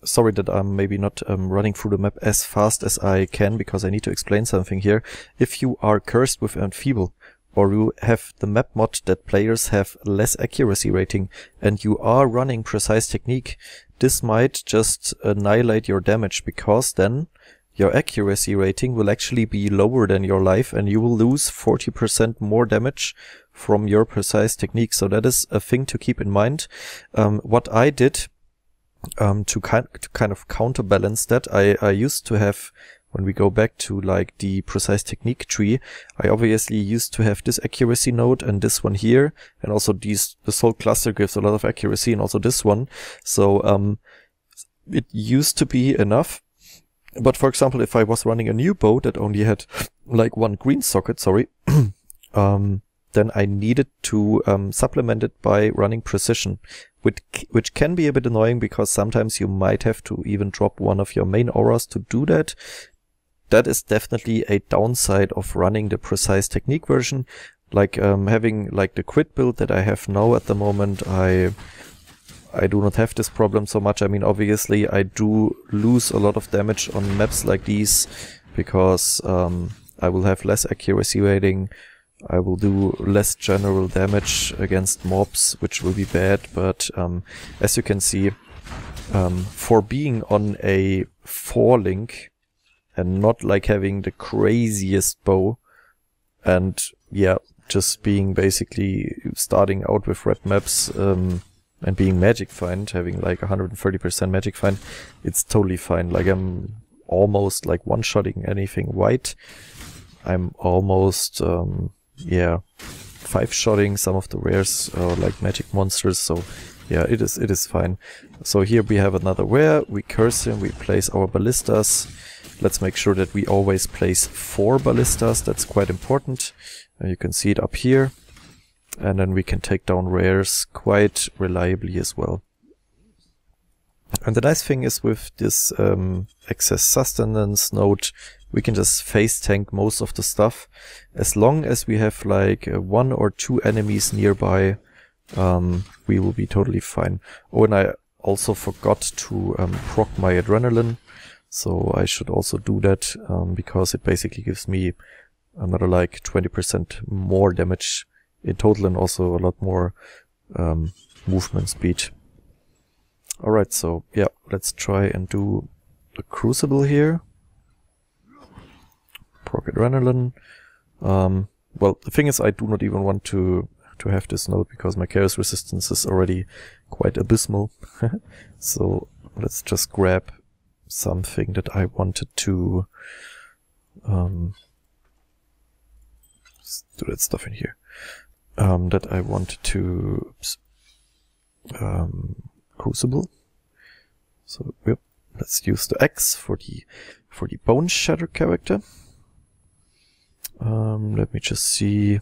S1: Sorry that I'm maybe not running through the map as fast as I can, because I need to explain something here. If you are cursed with Enfeeble, or you have the map mod that players have less accuracy rating, and you are running precise technique, this might just annihilate your damage, because then your accuracy rating will actually be lower than your life, and you will lose 40% more damage from your precise technique. So that is a thing to keep in mind. What I did to kind of counterbalance that, I used to have, when we go back to like the precise technique tree, I obviously used to have this accuracy node and this one here, and also this whole cluster gives a lot of accuracy, and also this one. So it used to be enough. But for example, if I was running a new bow that only had like one green socket, sorry, then I needed to supplement it by running precision, which can be a bit annoying because sometimes you might have to even drop one of your main auras to do that. That is definitely a downside of running the precise technique version. Like having like the crit build that I have now at the moment, I do not have this problem so much. I mean, obviously I do lose a lot of damage on maps like these because I will have less accuracy rating. I will do less general damage against mobs, which will be bad, but as you can see, for being on a 4-link and not like having the craziest bow, and yeah, just being basically starting out with red maps and being magic find, having like 130% magic find, it's totally fine. Like I'm almost like one-shotting anything white. I'm almost yeah, 5-shotting some of the rares like magic monsters, so yeah, it is fine. So here we have another rare, we curse him, we place our ballistas. Let's make sure that we always place 4 ballistas, that's quite important. You can see it up here, and then we can take down rares quite reliably as well. And the nice thing is with this excess sustenance node, we can just face tank most of the stuff. As long as we have like 1 or 2 enemies nearby, we will be totally fine. Oh, and I also forgot to proc my adrenaline, so I should also do that because it basically gives me another like 20% more damage in total, and also a lot more movement speed. Alright, so yeah, let's try and do the Crucible here. Proc adrenaline. Well, the thing is, I do not even want to have this node because my chaos resistance is already quite abysmal. So let's just grab something that I wanted to do that stuff in here. That I wanted to Crucible. So yep, let's use the X for the Bone Shatter character. Let me just see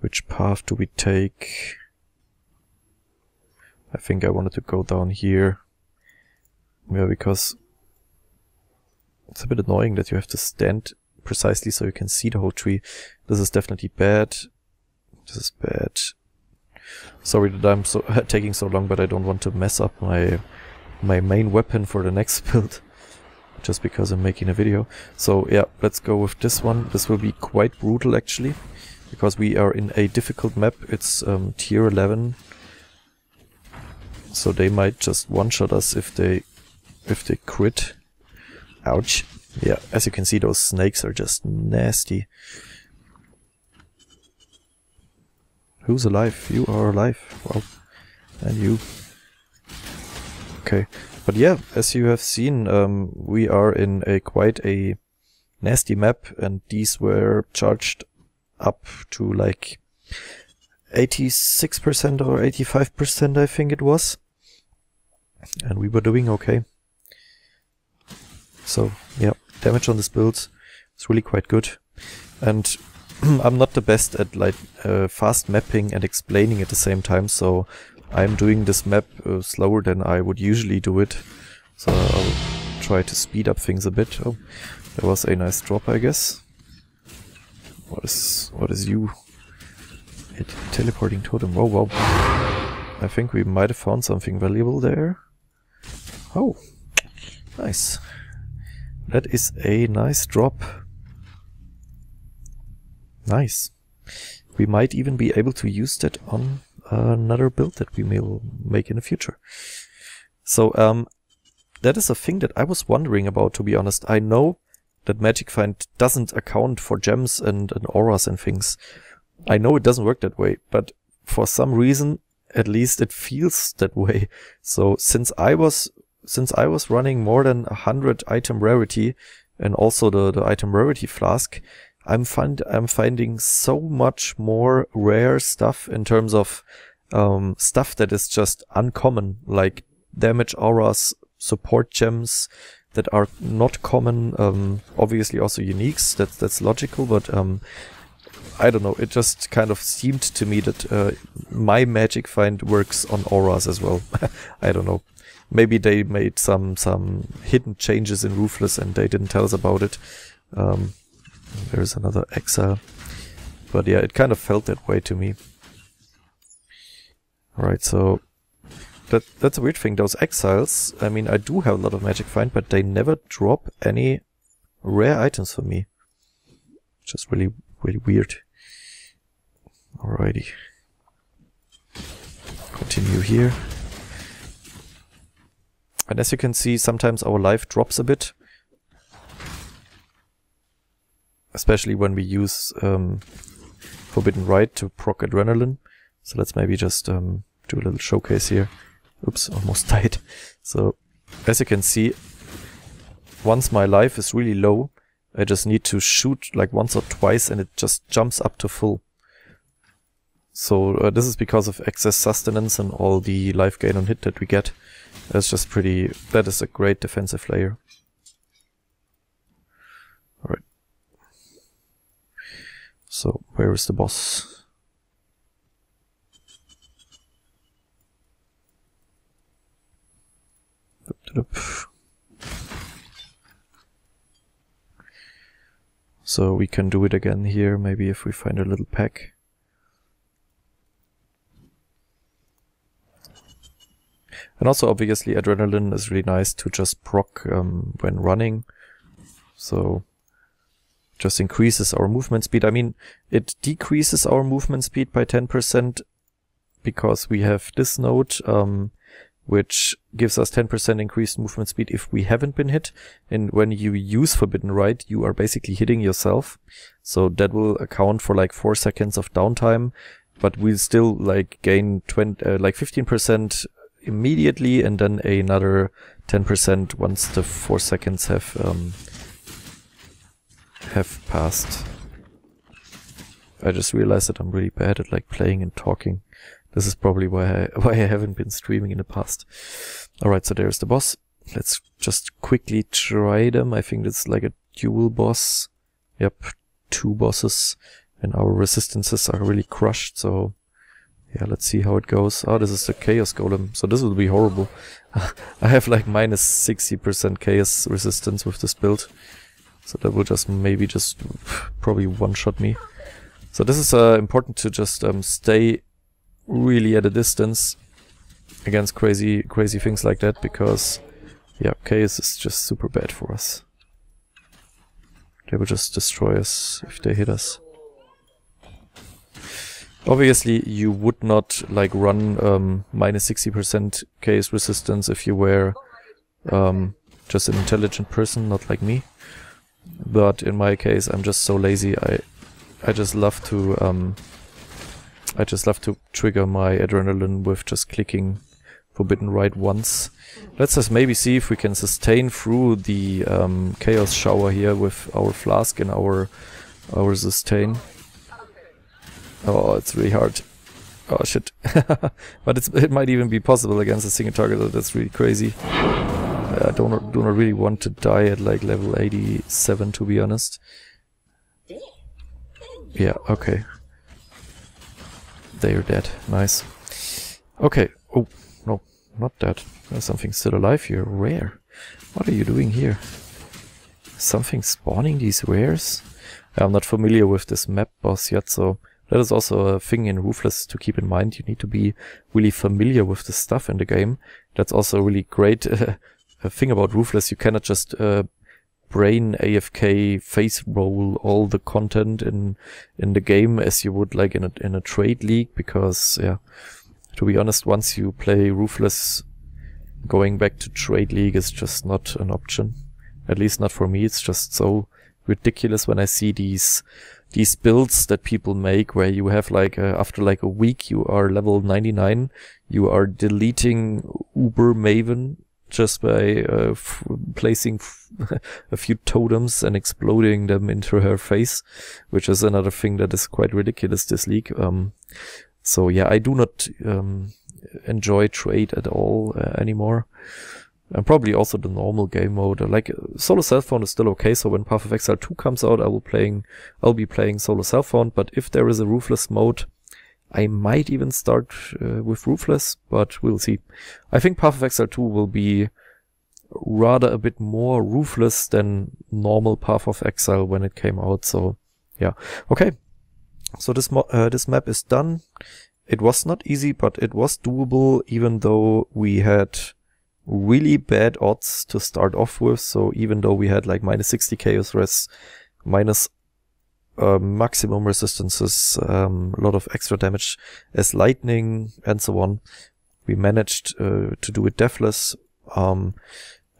S1: which path do we take. I think I wanted to go down here. Yeah, because it's a bit annoying that you have to stand precisely so you can see the whole tree. This is definitely bad. This is bad. Sorry that I'm taking so long, but I don't want to mess up my main weapon for the next build, just because I'm making a video. So yeah, let's go with this one. This will be quite brutal actually, because we are in a difficult map. It's tier 11, so they might just one-shot us if they crit. Ouch. Yeah, as you can see, those snakes are just nasty. Who's alive? You are alive. Well, and you. Okay. But yeah, as you have seen, we are in quite a nasty map, and these were charged up to like 86% or 85%, I think it was. And we were doing okay. So yeah, damage on this build is really quite good. And I'm not the best at like fast mapping and explaining at the same time, so I'm doing this map slower than I would usually do it. So I'll try to speed up things a bit. Oh, there was a nice drop, I guess. What is you? Teleporting totem. Oh wow. I think we might have found something valuable there. Oh, nice. That is a nice drop. Nice. We might even be able to use that on another build that we will make in the future. So that is a thing that I was wondering about, to be honest. I know that Magic Find doesn't account for gems and auras and things. I know it doesn't work that way, but for some reason, at least it feels that way. So since I was running more than 100 item rarity, and also the item rarity flask, I'm finding so much more rare stuff in terms of stuff that is just uncommon, like damage auras, support gems that are not common, obviously also uniques, that's logical, but I don't know, it just kind of seemed to me that my magic find works on auras as well. I don't know. Maybe they made some hidden changes in Ruthless and they didn't tell us about it. There's another exile. But yeah, it kind of felt that way to me. Alright, so that's a weird thing. Those exiles, I mean, I do have a lot of magic find, but they never drop any rare items for me. Just really, really weird. Alrighty. Continue here. And as you can see, sometimes our life drops a bit. Especially when we use Forbidden Rite to proc adrenaline. So let's maybe just do a little showcase here. Oops, almost died. So, as you can see, once my life is really low, I just need to shoot like once or twice and it just jumps up to full. So this is because of excess sustenance and all the life gain on hit that we get. That's just pretty... that is a great defensive layer. Alright. So, where is the boss? So we can do it again here, maybe if we find a little pack. And also obviously adrenaline is really nice to just proc when running. So just increases our movement speed. I mean, it decreases our movement speed by 10% because we have this node, which gives us 10% increased movement speed if we haven't been hit. And when you use Forbidden Rite, you are basically hitting yourself. So that will account for like 4 seconds of downtime, but we'll still like gain 15% immediately, and then another 10% once the 4 seconds have passed. I just realized that I'm really bad at like playing and talking. This is probably why I haven't been streaming in the past. Alright, so there's the boss. Let's just quickly try them. I think it's like a dual boss. Yep, 2 bosses. And our resistances are really crushed, so yeah, let's see how it goes. Oh, this is the Chaos Golem, so this will be horrible. I have like minus 60% Chaos resistance with this build. So that will just maybe just probably one-shot me. So this is important to just stay really at a distance against crazy things like that, because yeah, Chaos is just super bad for us. They will just destroy us if they hit us. Obviously, you would not like run minus 60% Chaos resistance if you were just an intelligent person, not like me. But in my case, I'm just so lazy. I just love to trigger my adrenaline with just clicking Forbidden Rite once. Let's just maybe see if we can sustain through the Chaos Shower here with our flask and our sustain. Oh, it's really hard. Oh shit. But it might even be possible against a single target. That's really crazy. I do not really want to die at like level 87, to be honest. Yeah, okay. They're dead. Nice. Okay. Oh, no, not that. There's something still alive here. Rare. What are you doing here? Something spawning these rares? I'm not familiar with this map boss yet, so that is also a thing in Ruthless to keep in mind. You need to be really familiar with the stuff in the game. That's also a really great thing about Ruthless. You cannot just brain AFK face roll all the content in the game as you would like in a trade league, because yeah, to be honest, once you play Ruthless, going back to trade league is just not an option. At least not for me. It's just so ridiculous when I see these these builds that people make where you have like after like a week you are level 99, you are deleting Uber Maven just by placing a few totems and exploding them into her face, which is another thing that is quite ridiculous this league. So yeah, I do not enjoy trade at all anymore. And probably also the normal game mode. Like solo self-found is still okay, so when Path of Exile 2 comes out, I'll be playing solo self-found, but if there is a Ruthless mode, I might even start with Ruthless, but we'll see. I think Path of Exile 2 will be rather a bit more ruthless than normal Path of Exile when it came out, so yeah. Okay, so this map is done. It was not easy, but it was doable, even though we had really bad odds to start off with. So even though we had like minus 60 chaos res, minus maximum resistances, a lot of extra damage as lightning and so on, we managed to do it deathless. And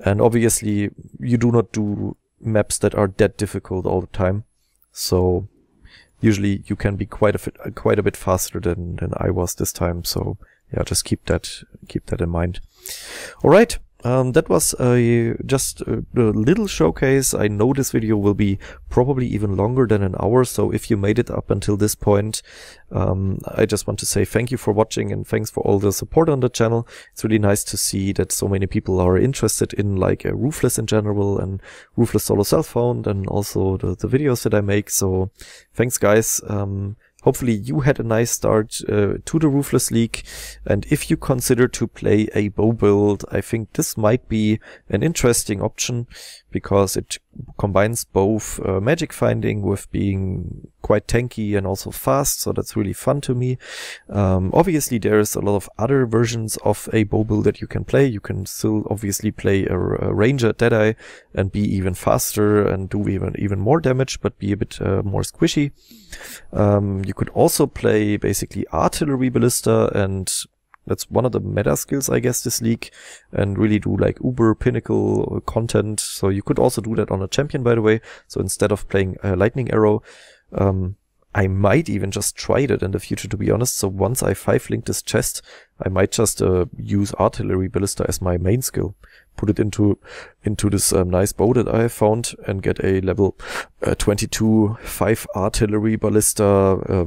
S1: obviously you do not do maps that are that difficult all the time. So usually you can be quite a bit faster than I was this time. So yeah, just keep that in mind. All right. That was just a little showcase. I know this video will be probably even longer than an hour, so if you made it up until this point, I just want to say thank you for watching and thanks for all the support on the channel. It's really nice to see that so many people are interested in like Ruthless in general and Ruthless solo self-found and also the videos that I make. So thanks guys. Hopefully you had a nice start to the Ruthless League, and if you consider to play a bow build, I think this might be an interesting option because it combines both magic finding with being quite tanky and also fast, so that's really fun to me. Obviously there's a lot of other versions of a bow build that you can play. You can still obviously play a ranger Deadeye and be even faster and do even more damage, but be a bit more squishy. You could also play basically artillery ballista, and that's one of the meta skills, I guess, this league, and really do like uber pinnacle content. So you could also do that on a champion, by the way. So instead of playing lightning arrow, I might even just try that in the future, to be honest. So once I 5-link this chest, I might just use artillery ballista as my main skill, put it into this nice bow that I found, and get a level 22 5 artillery ballista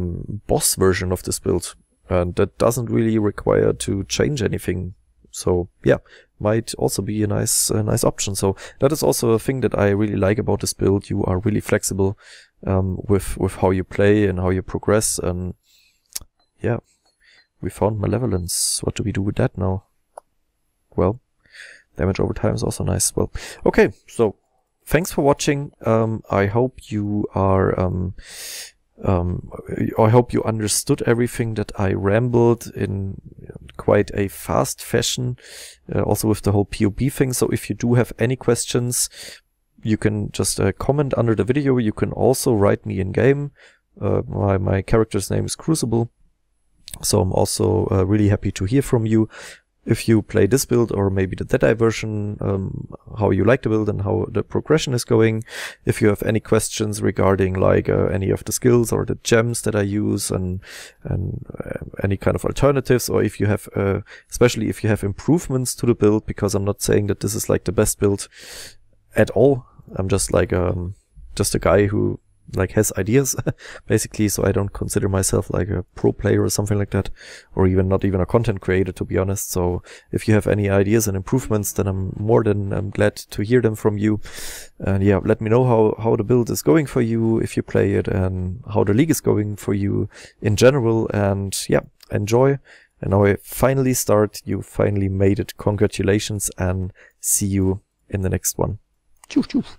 S1: boss version of this build. And that doesn't really require to change anything. So yeah, might also be a nice option. So that is also a thing that I really like about this build. You are really flexible with how you play and how you progress. And yeah, we found Malevolence. What do we do with that now? Well, damage over time is also nice. Well, okay, so thanks for watching. I hope you are I hope you understood everything that I rambled in quite a fast fashion, also with the whole POB thing. So if you do have any questions, you can just comment under the video. You can also write me in game. My character's name is Crucible, so I'm also really happy to hear from you. If you play this build or maybe the Deadeye version, how you like the build and how the progression is going. If you have any questions regarding like any of the skills or the gems that I use and any kind of alternatives, or if you have, especially if you have improvements to the build, because I'm not saying that this is like the best build at all. I'm just like, just a guy who like has ideas basically, so I don't consider myself like a pro player or something like that, or even not even a content creator, to be honest. So if you have any ideas and improvements, then I'm more than glad to hear them from you. And yeah, let me know how the build is going for you if you play it, and how the league is going for you in general. And yeah, enjoy. And now I finally start. You finally made it. Congratulations, and see you in the next one. Tschüss, tschüss.